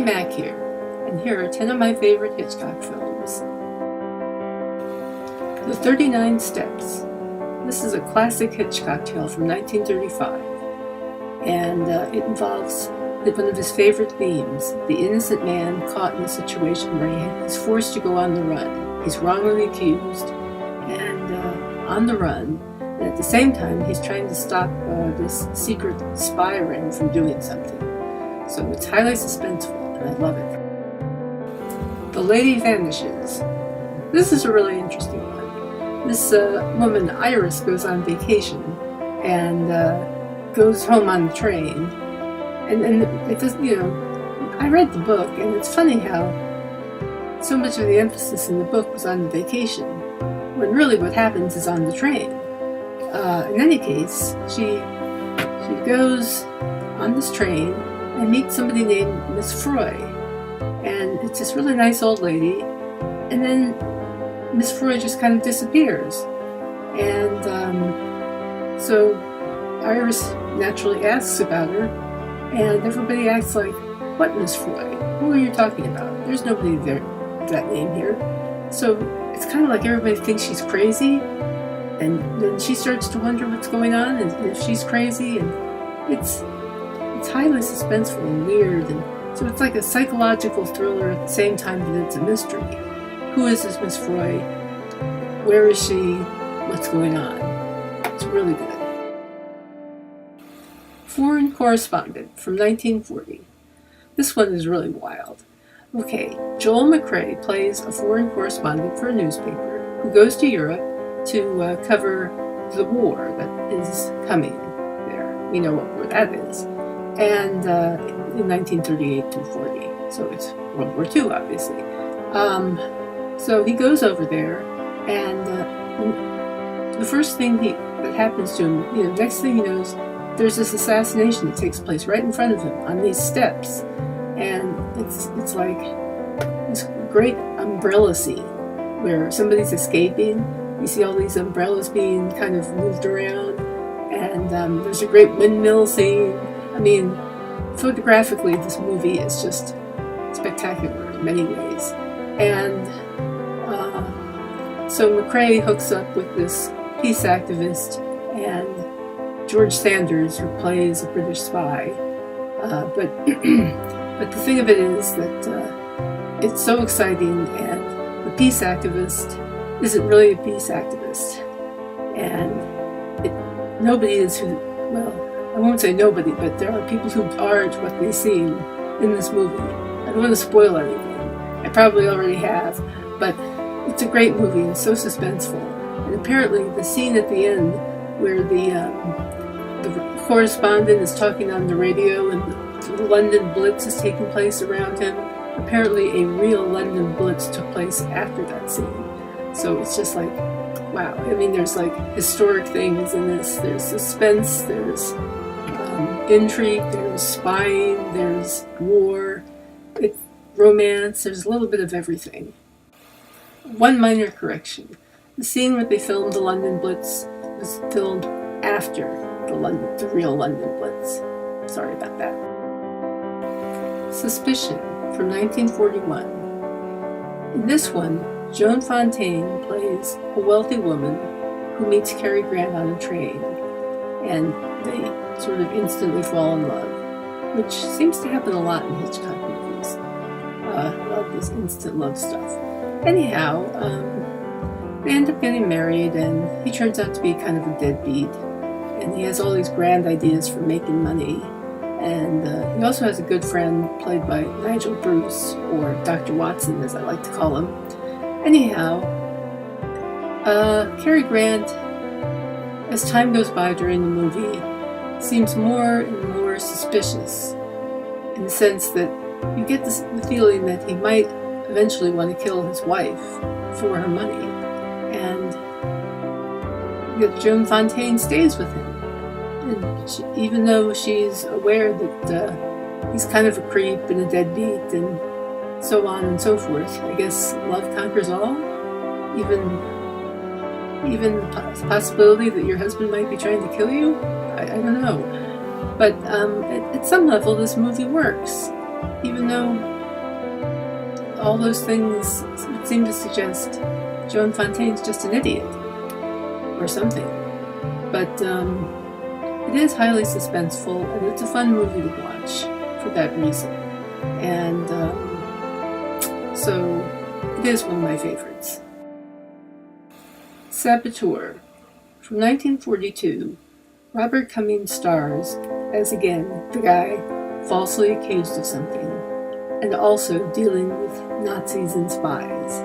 Mac here, and here are 10 of my favorite Hitchcock films. The 39 Steps. This is a classic Hitchcock tale from 1935, and it involves one of his favorite themes, the innocent man caught in a situation where he's forced to go on the run. He's wrongly accused, and on the run, and at the same time he's trying to stop this secret spy ring from doing something. So it's highly suspenseful, and I love it. The Lady Vanishes. This is a really interesting one. This woman, Iris, goes on vacation and goes home on the train. And it does, I read the book, and it's funny how so much of the emphasis in the book was on the vacation, when really what happens is on the train. In any case, she goes on this train and meets somebody named Miss Froy. And it's this really nice old lady, and then Miss Froy just kind of disappears. And so Iris naturally asks about her, and everybody acts like, "What Miss Froy? Who are you talking about? There's nobody there with that name here." So it's kind of like everybody thinks she's crazy, and then she starts to wonder what's going on, and if she's crazy, and it's highly suspenseful and weird, and so it's like a psychological thriller at the same time that it's a mystery. Who is this Miss Froy? Where is she? What's going on? It's really good. Foreign Correspondent from 1940. This one is really wild. Okay, Joel McCrea plays a foreign correspondent for a newspaper who goes to Europe to cover the war that is coming there. We know what war that is. And in 1938 to 40. So it's World War II, obviously. So he goes over there, and the first thing that happens to him, next thing he knows, there's this assassination that takes place right in front of him on these steps, and it's like this great umbrella scene where somebody's escaping. You see all these umbrellas being kind of moved around, and there's a great windmill scene. I mean, photographically, this movie is just spectacular in many ways. And so McCrea hooks up with this peace activist and George Sanders, who plays a British spy. But the thing of it is that it's so exciting, and the peace activist isn't really a peace activist. And nobody is who, well, I won't say nobody, but there are people who aren't what they seem in this movie. I don't want to spoil anything. I probably already have, but it's a great movie and so suspenseful. And apparently the scene at the end where the correspondent is talking on the radio and the London Blitz is taking place around him, apparently a real London Blitz took place after that scene. So it's just like, wow. I mean, there's like historic things in this. There's suspense, there's intrigue, there's spying, there's war, romance, there's a little bit of everything. One minor correction. The scene where they filmed the London Blitz was filmed after the real London Blitz. Sorry about that. Suspicion from 1941. In this one, Joan Fontaine plays a wealthy woman who meets Cary Grant on a train, and they sort of instantly fall in love, which seems to happen a lot in Hitchcock movies. I love this instant love stuff. Anyhow, they end up getting married, and he turns out to be kind of a deadbeat, and he has all these grand ideas for making money, and he also has a good friend played by Nigel Bruce, or Dr. Watson as I like to call him. Anyhow, Cary Grant, as time goes by during the movie, seems more and more suspicious, in the sense that you get the feeling that he might eventually want to kill his wife for her money, and yet Joan Fontaine stays with him, and even though she's aware that he's kind of a creep and a deadbeat and so on and so forth. I guess love conquers all, even the possibility that your husband might be trying to kill you. I don't know, but at some level this movie works, even though all those things seem to suggest Joan Fontaine's just an idiot or something. But it is highly suspenseful, and it's a fun movie to watch for that reason. And so it is one of my favorites. Saboteur. From 1942, Robert Cummings stars as, again, the guy falsely accused of something, and also dealing with Nazis and spies.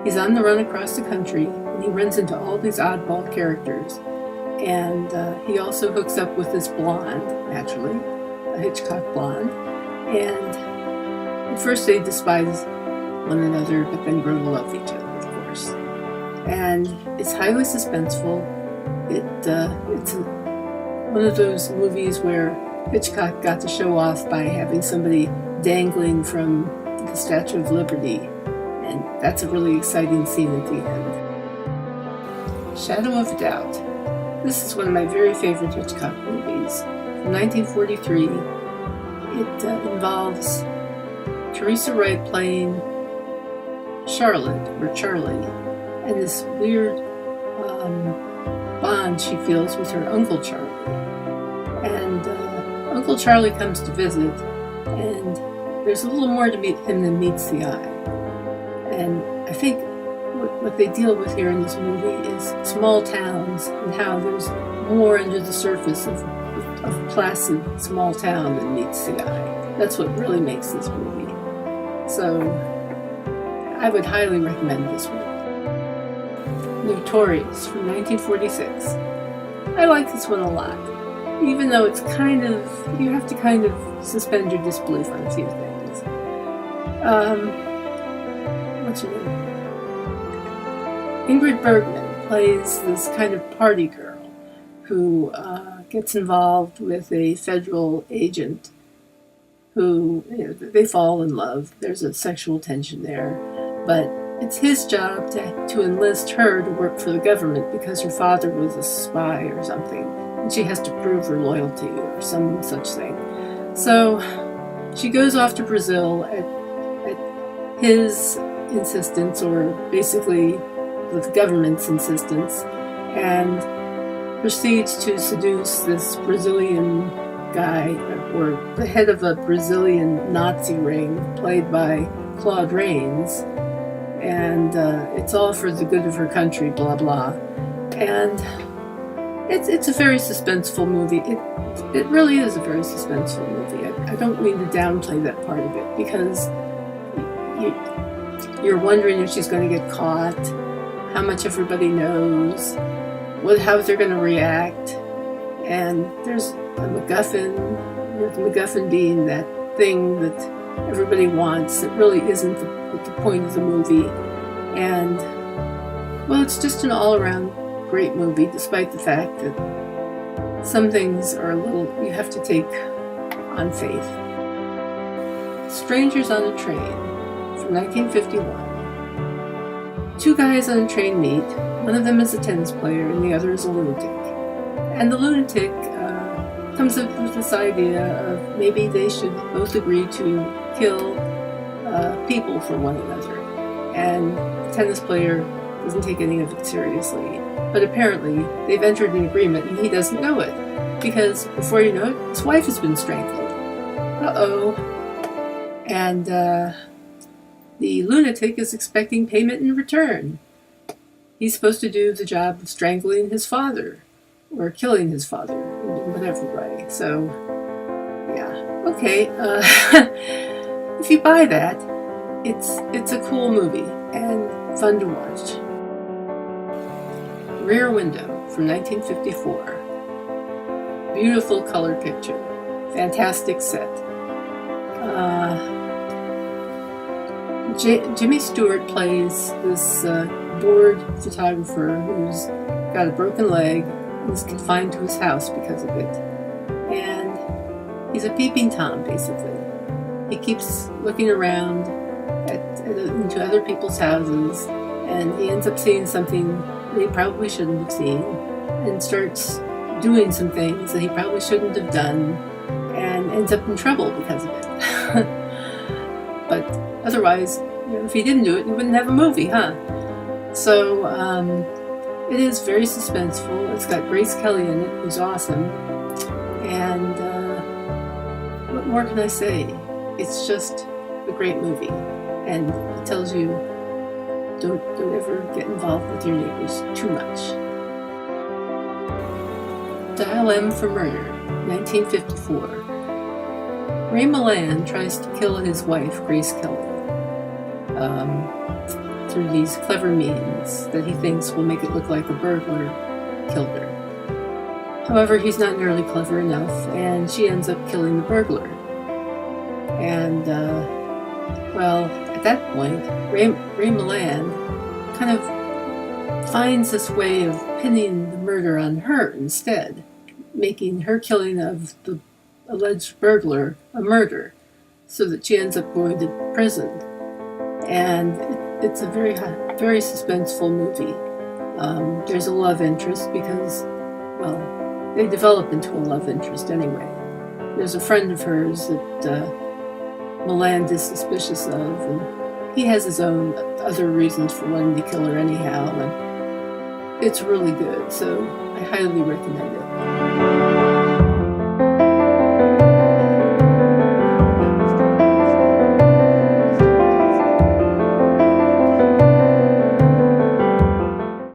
He's on the run across the country, and he runs into all these oddball characters, and he also hooks up with this blonde, naturally, a Hitchcock blonde, and at first they despise one another, but then grow to love each other, of course. And it's highly suspenseful. It's one of those movies where Hitchcock got to show off by having somebody dangling from the Statue of Liberty, and that's a really exciting scene at the end. Shadow of Doubt. This is one of my very favorite Hitchcock movies. From 1943, it involves Teresa Wright playing Charlotte, or Charlie, and this weird bond she feels with her Uncle Charlie. And Uncle Charlie comes to visit, and there's a little more to him than meets the eye. And I think what they deal with here in this movie is small towns and how there's more under the surface of placid small town than meets the eye. That's what really makes this movie. So I would highly recommend this one. Notorious from 1946. I like this one a lot, even though it's you have to kind of suspend your disbelief on a few things. What's her name? Ingrid Bergman plays this kind of party girl who gets involved with a federal agent who, they fall in love. There's a sexual tension there, but it's his job to enlist her to work for the government because her father was a spy or something, and she has to prove her loyalty or some such thing. So she goes off to Brazil at his insistence, or basically the government's insistence, and proceeds to seduce this Brazilian guy, or the head of a Brazilian Nazi ring, played by Claude Rains. And it's all for the good of her country, blah blah. And it's a very suspenseful movie. It really is a very suspenseful movie. I don't mean to downplay that part of it, because you're wondering if she's going to get caught, how much everybody knows, how they're going to react, and there's a MacGuffin. The MacGuffin being that thing that everybody wants that really isn't the point of the movie. And well, it's just an all-around great movie, despite the fact that some things are you have to take on faith. Strangers on a Train from 1951. Two guys on a train meet. One of them is a tennis player and the other is a lunatic. And the lunatic comes up with this idea of maybe they should both agree to kill people for one another. And the tennis player doesn't take any of it seriously. But apparently they've entered an agreement and he doesn't know it, because before you know it, his wife has been strangled. Uh-oh. And the lunatic is expecting payment in return. He's supposed to do the job of strangling his father, or killing his father, in whatever way. So, yeah. Okay. If you buy that, it's a cool movie and fun to watch. Rear Window from 1954. Beautiful color picture. Fantastic set. Jimmy Stewart plays this bored photographer who's got a broken leg and is confined to his house because of it. And he's a peeping Tom, basically. He keeps looking around into other people's houses, and he ends up seeing something that he probably shouldn't have seen, and starts doing some things that he probably shouldn't have done, and ends up in trouble because of it. But otherwise, if he didn't do it, you wouldn't have a movie, huh? So it is very suspenseful. It's got Grace Kelly in it, who's awesome. And what more can I say? It's just a great movie, and it tells you don't ever get involved with your neighbors too much. Dial M for Murder, 1954. Ray Milland tries to kill his wife, Grace Kelly, through these clever means that he thinks will make it look like a burglar killed her. However, he's not nearly clever enough, and she ends up killing the burglar. And, at that point, Ray Milland kind of finds this way of pinning the murder on her instead, making her killing of the alleged burglar a murder, so that she ends up going to prison. And it's a very suspenseful movie. There's a love interest because, they develop into a love interest anyway. There's a friend of hers that Milland is suspicious of, and he has his own other reasons for wanting to kill her anyhow, and it's really good, so I highly recommend it.